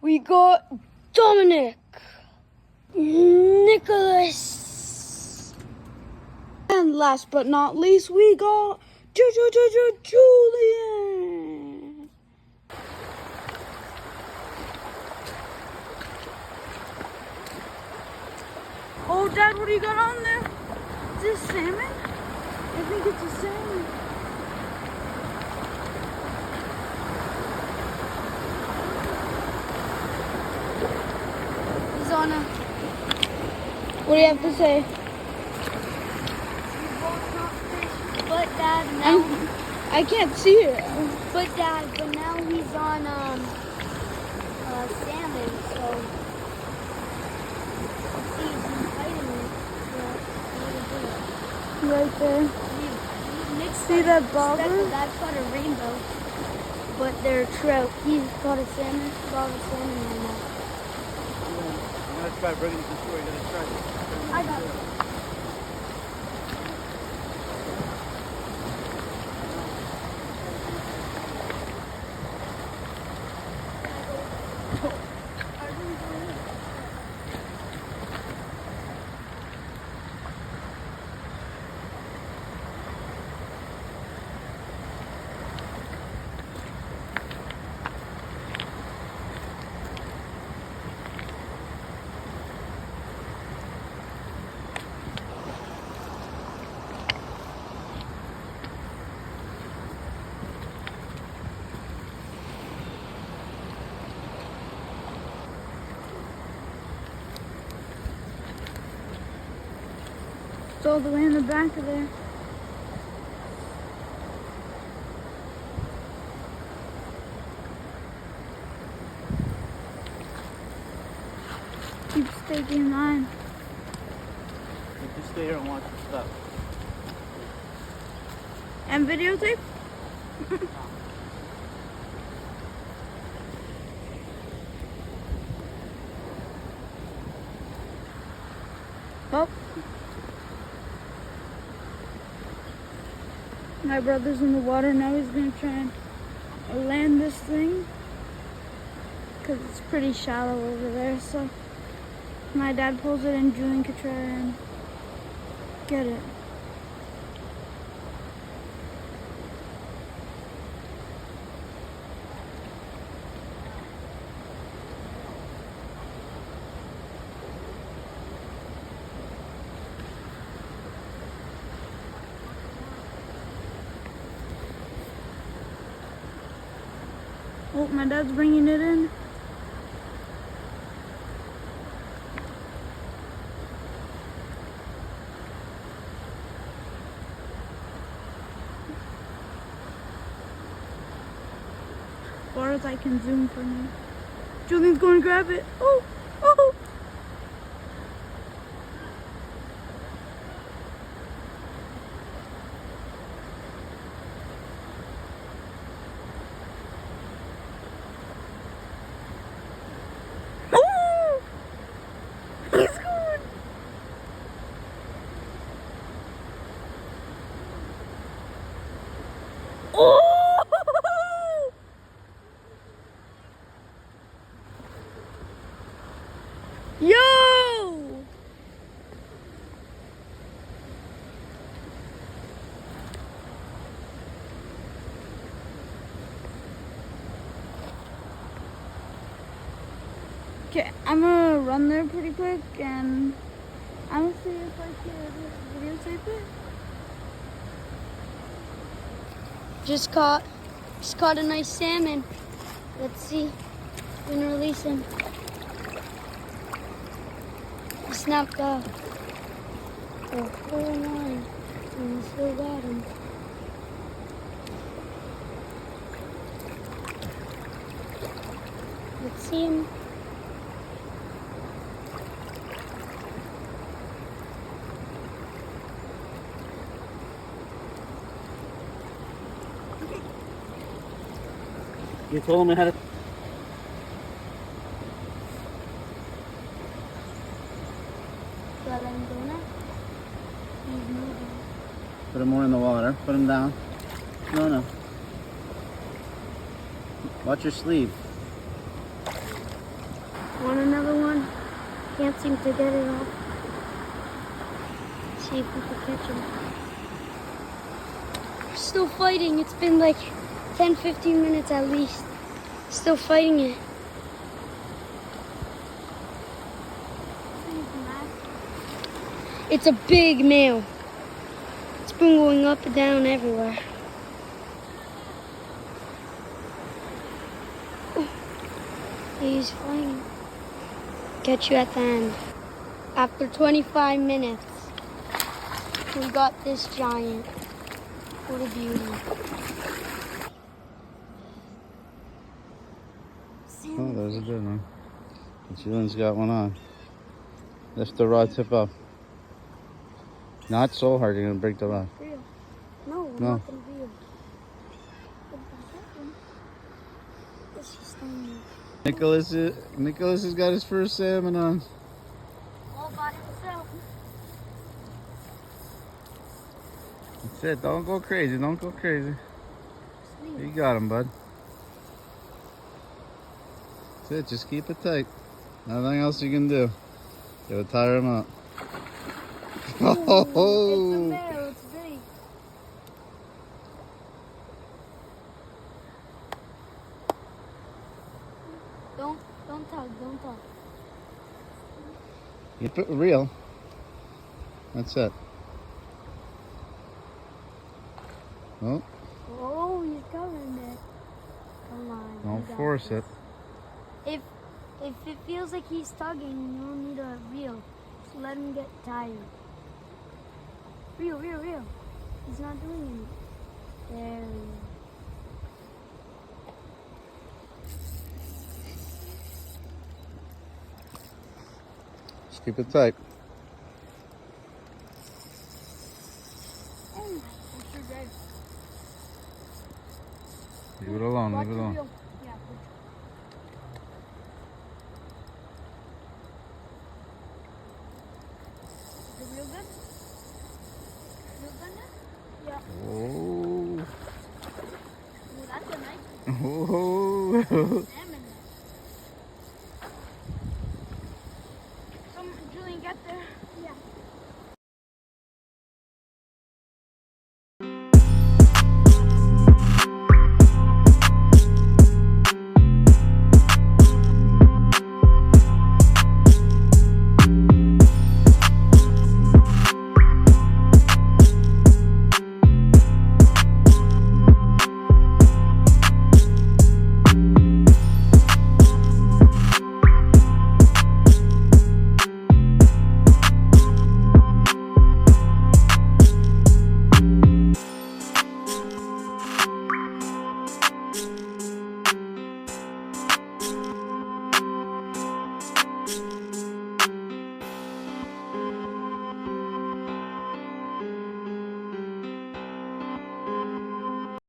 We got Dominic, Nicholas, and last but not least, we got Julian. Oh, Dad, what do you got on there? Is this salmon? I think it's a salmon. He's on a... What do you have to say? But Dad, now... I can't see it. But Dad, now he's on salmon, so... He's fighting it. Right there. See that bobber? That's caught a rainbow, but they're trout. He's caught a salmon, right now. I'm gonna try bringing it to shore. You're gonna try it. I got it. It's all the way in the back of there. Keep staking in line. Just stay here and watch the stuff. And videotape? Oh. My brother's in the water now. He's gonna try and land this thing because it's pretty shallow over there. So my dad pulls it and Julian could try and get it. Oh, my dad's bringing it in. As far as I can zoom for now. Julian's going to grab it. Oh, oh. Yo! Okay, I'm gonna run there pretty quick and I'm gonna see if I can videotape it. Just caught a nice salmon. Let's see. We can release him. He snapped off. Oh, 4-9. And we still got him. Let's see him. You told me how to. Put him more in the water. Put him down. No. Watch your sleeve. Want another one? Can't seem to get it off. See if we can catch him. We're still fighting. It's been like 10-15 minutes at least. Still fighting it. It's a big male. It's been going up and down everywhere. Oh, he's flying. Catch you at the end. After 25 minutes, we got this giant. What a beauty. Oh, there's a good one. Julian's got one on. Lift the rod tip up. Not so hard, you're gonna break the rod. Real. No, we're No. not gonna reel. This is staying Nicholas has got his first salmon on. all by himself. That's it. Don't go crazy. Don't go crazy. You got him, bud. That's it. Just keep it tight. Nothing else you can do. Gotta tire him up. It's a male, it's big. Don't tug. You put reel. That's it. Oh, Oh, he's covering it. Come on. don't you got force this. it. If it feels like he's tugging, you don't need a reel. Just let him get tired. Reel. He's not doing anything. There we go. Just keep it tight. Oh, I'm sure Dave. Leave it alone. Watch Leave it the alone. reel. Yeah. Is it real good? Real good now? Yeah. Oh. Ooh, that's a nice Oh. salmon. Julian, get there. Yeah.